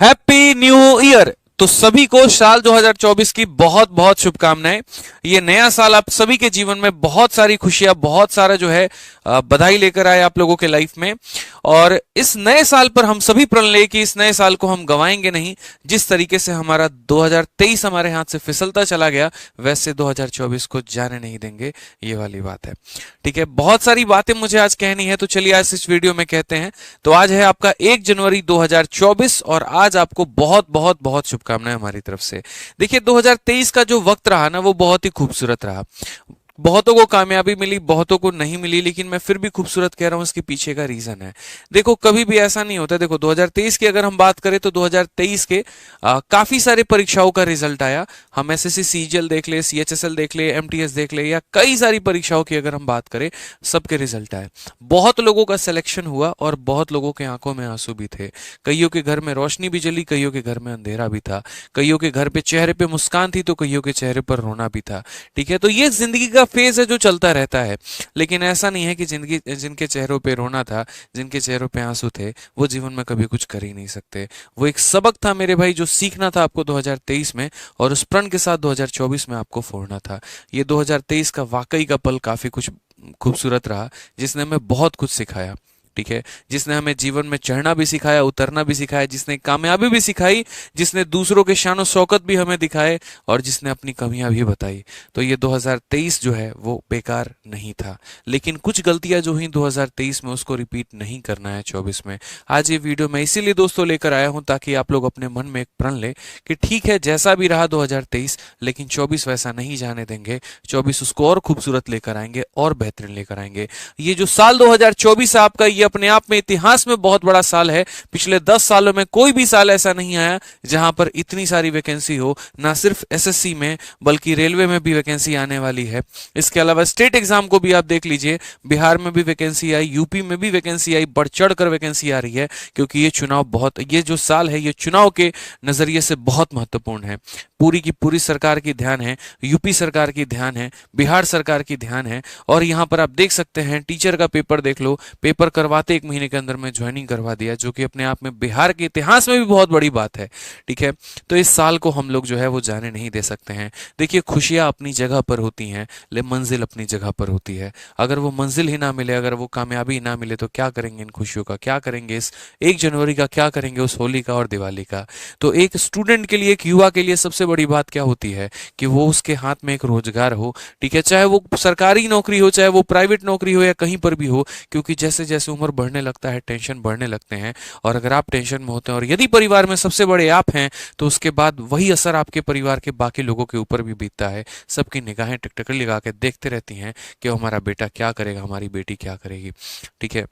Happy new year. तो सभी को साल 2024 की बहुत बहुत शुभकामनाएं। ये नया साल आप सभी के जीवन में बहुत सारी खुशियां, बहुत सारा जो है बधाई लेकर आए आप लोगों के लाइफ में। और इस नए साल पर हम सभी प्रण लें कि इस नए साल को हम गवाएंगे नहीं। जिस तरीके से हमारा 2023 हमारे हाथ से फिसलता चला गया, वैसे 2024 को जाने नहीं देंगे, ये वाली बात है। ठीक है, बहुत सारी बातें मुझे आज कहनी है, तो चलिए आज इस वीडियो में कहते हैं। तो आज है आपका 1 जनवरी 2024 और आज आपको बहुत बहुत बहुत शुभकामनाएं हमारी तरफ से। देखिए, 2023 का जो वक्त रहा ना, वो बहुत ही खूबसूरत रहा। बहुतों को कामयाबी मिली, बहुतों को नहीं मिली, लेकिन मैं फिर भी खूबसूरत कह रहा हूं, इसके पीछे का रीजन है। देखो, कभी भी ऐसा नहीं होता। देखो, 2023 की अगर हम बात करें तो 2023 के काफी सारे परीक्षाओं का रिजल्ट आया। हम एसएससी सीजीएल देख ले, सीएचएसएल देख ले, एमटीएस देख ले, या कई सारी परीक्षाओं की अगर हम बात करें, सबके रिजल्ट आए। बहुत लोगों का सिलेक्शन हुआ और बहुत लोगों के आंखों में आंसू भी थे। कईयों के घर में रोशनी भी जली, कईयों के घर में अंधेरा भी था। कईयों के घर पे चेहरे पे मुस्कान थी, तो कईयों के चेहरे पर रोना भी था। ठीक है, तो ये जिंदगी का फेज है जो चलता रहता है। लेकिन ऐसा नहीं है कि जिंदगी, जिनके चेहरों पे रोना था, जिनके चेहरों पे आंसू थे, वो जीवन में कभी कुछ कर ही नहीं सकते। वो एक सबक था मेरे भाई, जो सीखना था आपको 2023 में, और उस प्रण के साथ 2024 में आपको फोड़ना था। ये 2023 का वाकई का पल काफी कुछ खूबसूरत रहा, जिसने हमें बहुत कुछ सिखाया। ठीक है, जिसने हमें जीवन में चढ़ना भी सिखाया, उतरना भी सिखाया, जिसने कामयाबी भी सिखाई, जिसने दूसरों के शान शौकत भी हमें दिखाए, और जिसने अपनी कमियां भी बताई। तो ये 2023 जो है वो बेकार नहीं था। लेकिन कुछ गलतियां जो हुई 2023 में, उसको रिपीट नहीं करना है 24 में। आज ये वीडियो मैं इसीलिए दोस्तों लेकर आया हूं, ताकि आप लोग अपने मन में एक प्रण ले कि ठीक है, जैसा भी रहा 2023, लेकिन 24 वैसा नहीं जाने देंगे। 24 उसको और खूबसूरत लेकर आएंगे और बेहतरीन लेकर आएंगे। ये जो साल 2024 है आपका, ये अपने आप में इतिहास में बहुत बड़ा साल है। पिछले 10 सालों में कोई भी साल ऐसा नहीं आया जहां पर इतनी सारी वैकेंसी हो, ना सिर्फ एसएससी में बल्कि रेलवे में भी वैकेंसी आने वाली है। इसके अलावा स्टेट एग्जाम को भी आप देख लीजिए, बिहार में भी वैकेंसी आई, यूपी में भी वैकेंसी आई, बढ़ चढ़ कर वैकेंसी आ रही है। क्योंकि ये चुनाव बहुत, ये जो साल है, ये चुनाव के नजरिए से बहुत महत्वपूर्ण है। पूरी की पूरी सरकार की ध्यान है, यूपी सरकार की ध्यान है, बिहार सरकार की ध्यान है। और यहाँ पर आप देख सकते हैं, टीचर का पेपर देख लो, पेपर करवाते 1 महीने के अंदर में ज्वाइनिंग करवा दिया, जो कि अपने आप में बिहार के इतिहास में भी बहुत बड़ी बात है। ठीक है, तो इस साल को हम लोग जो है वो जाने नहीं दे सकते हैं। देखिए, खुशियां अपनी जगह पर होती हैं, लेकिन मंजिल अपनी जगह पर होती है। अगर वो मंजिल ही ना मिले, अगर वो कामयाबी ना मिले, तो क्या करेंगे इन खुशियों का, क्या करेंगे इस 1 जनवरी का, क्या करेंगे उस होली का और दिवाली का। तो एक स्टूडेंट के लिए, एक युवा के लिए सबसे बड़ी बात क्या होती है कि वो, उसके हाथ में एक रोजगार हो। ठीक है, चाहे वो सरकारी नौकरी हो, चाहे वो प्राइवेट नौकरी हो, या कहीं पर भी हो। क्योंकि जैसे जैसे उम्र बढ़ने लगता है, टेंशन बढ़ने लगते हैं। और अगर आप टेंशन में होते हैं, और यदि परिवार में सबसे बड़े आप हैं, तो उसके बाद वही असर आपके परिवार के बाकी लोगों के ऊपर भी बीतता है। सबकी निगाहें टिकटकी लगा के देखते रहती हैं कि हमारा बेटा क्या करेगा, हमारी बेटी क्या करेगी। ठीक है,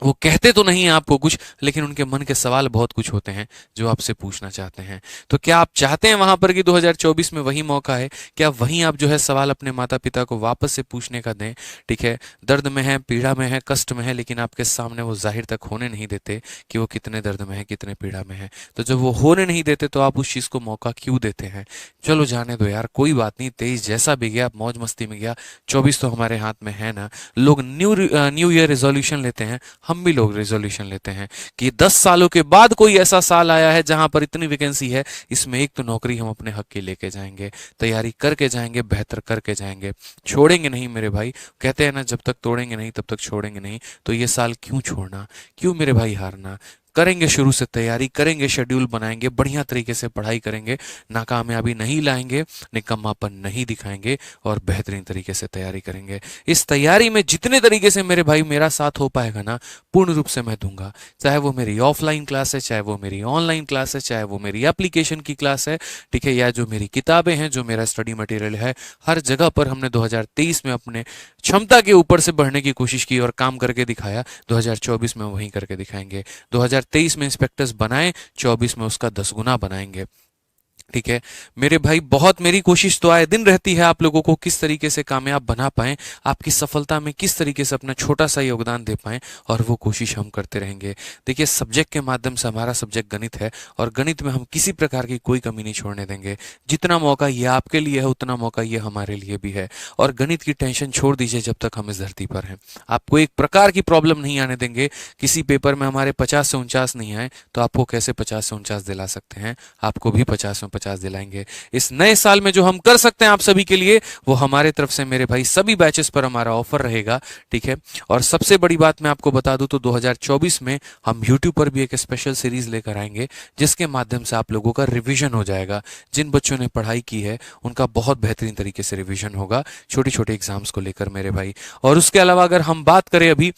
वो कहते तो नहीं है आपको कुछ, लेकिन उनके मन के सवाल बहुत कुछ होते हैं जो आपसे पूछना चाहते हैं। तो क्या आप चाहते हैं वहां पर कि 2024 में वही मौका है? क्या वहीं आप जो है सवाल अपने माता पिता को वापस से पूछने का दें? ठीक है, दर्द में है, पीड़ा में है, कष्ट में है, लेकिन आपके सामने वो जाहिर तक होने नहीं देते कि वो कितने दर्द में है, कितने पीड़ा में है। तो जब वो होने नहीं देते, तो आप उस चीज को मौका क्यों देते हैं? चलो जाने दो यार, कोई बात नहीं। 23 जैसा भी गया, मौज मस्ती में गया, 24 तो हमारे हाथ में है ना। लोग न्यू ईयर रेजोल्यूशन लेते हैं, हम भी लोग रेजोल्यूशन लेते हैं कि 10 सालों के बाद कोई ऐसा साल आया है जहां पर इतनी वैकेंसी है, इसमें एक तो नौकरी हम अपने हक की लेके जाएंगे, तैयारी करके जाएंगे, बेहतर करके जाएंगे, छोड़ेंगे नहीं मेरे भाई। कहते हैं ना, जब तक तोड़ेंगे नहीं तब तक छोड़ेंगे नहीं। तो ये साल क्यों छोड़ना, क्यों मेरे भाई हारना? करेंगे शुरू से तैयारी, करेंगे शेड्यूल बनाएंगे, बढ़िया तरीके से पढ़ाई करेंगे, नाकामयाबी नहीं लाएंगे, निकम्मापन नहीं दिखाएंगे, और बेहतरीन तरीके से तैयारी करेंगे। इस तैयारी में जितने तरीके से मेरे भाई मेरा साथ हो पाएगा ना, पूर्ण रूप से मैं दूंगा। चाहे वो मेरी ऑफलाइन क्लास है, चाहे वो मेरी ऑनलाइन क्लास है, चाहे वो मेरी एप्लीकेशन की क्लास है, ठीक है, या जो मेरी किताबें हैं, जो मेरा स्टडी मटेरियल है, हर जगह पर हमने 2023 में अपने क्षमता के ऊपर से बढ़ने की कोशिश की और काम करके दिखाया। 2024 में वहीं करके दिखाएंगे। 2023 में इंस्पेक्टर्स बनाए, 24 में उसका 10 गुना बनाएंगे। ठीक है मेरे भाई, बहुत मेरी कोशिश तो आए दिन रहती है आप लोगों को किस तरीके से कामयाब बना पाएं, आपकी सफलता में किस तरीके से अपना छोटा सा योगदान दे पाएं, और वो कोशिश हम करते रहेंगे। देखिए सब्जेक्ट के माध्यम से हमारा सब्जेक्ट गणित है, और गणित में हम किसी प्रकार की कोई कमी नहीं छोड़ने देंगे। जितना मौका ये आपके लिए है उतना मौका ये हमारे लिए भी है। और गणित की टेंशन छोड़ दीजिए जब तक हम इस धरती पर हैं। आपको एक प्रकार की प्रॉब्लम नहीं आने देंगे। किसी पेपर में हमारे 50 से 49 नहीं आए तो आपको कैसे 50 से 49 दिला सकते हैं, आपको भी 50 में 50 दिलाएंगे। इस नए साल में जो हम कर सकते हैं आप सभी के लिए, वो हमारे तरफ से मेरे भाई सभी बैचेस पर हमारा ऑफर रहेगा। ठीक है, और सबसे बड़ी बात मैं आपको बता दूं तो 2024 में हम YouTube पर भी एक स्पेशल सीरीज लेकर आएंगे, जिसके माध्यम से आप लोगों का रिवीजन हो जाएगा। जिन बच्चों ने पढ़ाई की है उनका बहुत बेहतरीन तरीके से रिवीजन होगा छोटी छोटी एग्जाम्स को लेकर मेरे भाई। और उसके अलावा अगर हम बात करें अभी,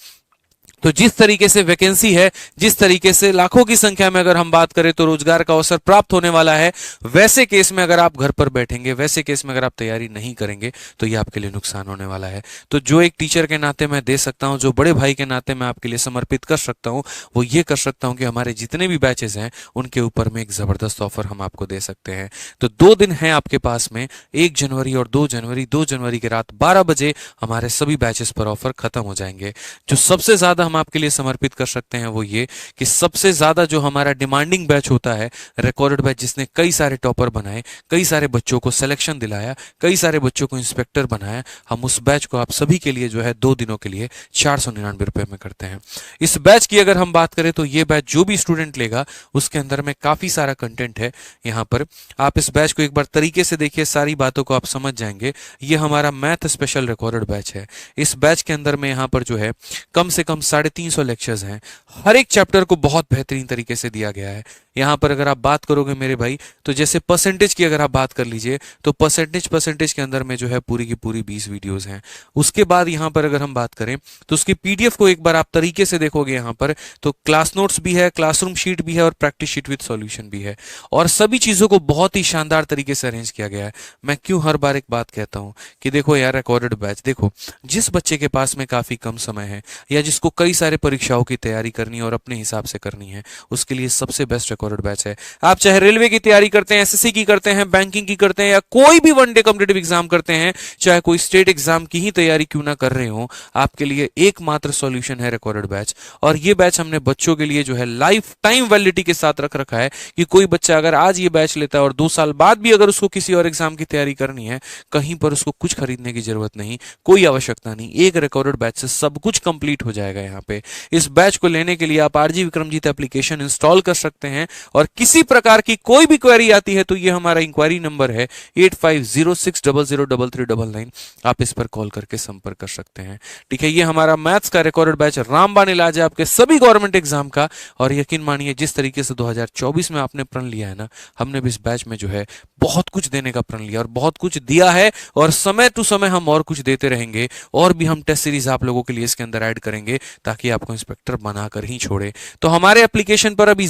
तो जिस तरीके से वैकेंसी है, जिस तरीके से लाखों की संख्या में अगर हम बात करें तो रोजगार का अवसर प्राप्त होने वाला है, वैसे केस में अगर आप घर पर बैठेंगे, वैसे केस में अगर आप तैयारी नहीं करेंगे तो ये आपके लिए नुकसान होने वाला है। तो जो एक टीचर के नाते मैं दे सकता हूं, जो बड़े भाई के नाते मैं आपके लिए समर्पित कर सकता हूं, वो ये कर सकता हूं कि हमारे जितने भी बैचेस हैं उनके ऊपर में एक जबरदस्त ऑफर हम आपको दे सकते हैं। तो 2 दिन है आपके पास में, 1 जनवरी और 2 जनवरी। 2 जनवरी की रात 12 बजे हमारे सभी बैचेस पर ऑफर खत्म हो जाएंगे। जो सबसे ज्यादा हम आपके लिए समर्पित कर सकते हैं वो ये कि सबसे ज्यादा जो हमारा डिमांडिंग बैच होता है, रिकॉर्डेड बैच, जिसने कई सारे टॉपर बनाए, कई सारे बच्चों को सिलेक्शन दिलाया, कई सारे बच्चों को इंस्पेक्टर बनाया, हम उस बैच को आप सभी के लिए जो है 2 दिनों के लिए 499 रुपए में करते हैं। इस बैच की अगर हम बात करें तो ये बैच जो भी स्टूडेंट लेगा उसके अंदर में काफी सारा कंटेंट है। यहाँ पर आप इस बैच को एक बार तरीके से देखिए, सारी बातों को आप समझ जाएंगे। ये हमारा मैथ स्पेशल रिकॉर्डेड बैच है। इस बैच के अंदर में यहाँ पर जो है कम से कम 350 लेक्चर्स हैं। हर एक चैप्टर को बहुत बेहतरीन तरीके से दिया गया है। यहाँ पर अगर आप बात करोगे मेरे भाई, तो जैसे परसेंटेज की अगर आप बात कर लीजिए तो परसेंटेज के अंदर में जो है पूरी की पूरी 20 वीडियोस हैं। उसके बाद यहाँ पर अगर हम बात करें तो उसकी पीडीएफ को एक बार आप तरीके से देखोगे यहाँ पर, तो क्लास नोट्स भी है, क्लासरूम शीट भी है और प्रैक्टिस शीट विद सॉल्यूशन भी है। और सभी चीजों को बहुत ही शानदार तरीके से अरेंज किया गया है। मैं क्यों हर बार एक बात कहता हूं कि देखो यार, रिकॉर्डेड बैच, देखो जिस बच्चे के पास में काफी कम समय है या जिसको कई सारे परीक्षाओं की तैयारी करनी है और अपने हिसाब से करनी है, उसके लिए सबसे बेस्ट रिकॉर्डेड बैच है। आप चाहे रेलवे की तैयारी करते हैं, एसएससी की करते हैं, बैंकिंग की करते हैं, या कोई भी वनडे कॉम्पिटिटिव एग्जाम करते हैं, चाहे कोई स्टेट एग्जाम की ही तैयारी क्यों ना कर रहे हो, आपके लिए एकमात्र सॉल्यूशन है रिकॉर्डेड बैच। और ये बैच हमने बच्चों के लिए जो है लाइफ टाइम वैलिडिटी के साथ रख रखा है कि कोई बच्चा अगर आज ये बैच लेता है और 2 साल बाद भी अगर उसको किसी और एग्जाम की तैयारी करनी है, कहीं पर उसको कुछ खरीदने की जरूरत नहीं, कोई आवश्यकता नहीं। एक रिकॉर्डेड बैच से सब कुछ कंप्लीट हो जाएगा। यहाँ पे इस बैच को लेने के लिए आप आरजी विक्रमजीत एप्लीकेशन इंस्टॉल कर सकते हैं, और किसी प्रकार की कोई भी क्वेरी आती है तो ये हमारा इंक्वायरी नंबर है 8506003399। आप इस पर कॉल करके संपर्क कर सकते हैं। ठीक है, ये हमारा मैथ्स का रिकॉर्डेड बैच रामबाण इलाज है आपके सभी गवर्नमेंट एग्जाम का। और यकीन मानिए, जिस तरीके से 2024 में आपने प्रण लिया है ना, हमने भी इस बैच में जो है बहुत कुछ देने का प्रण लिया और बहुत कुछ दिया है, और समय टू समय हम और कुछ देते रहेंगे। और भी हम टेस्ट सीरीज आप लोगों के लिए इसके अंदर ऐड करेंगे ताकि आपको इंस्पेक्टर बनाकर ही छोड़े। तो हमारे एप्लीकेशन पर अभी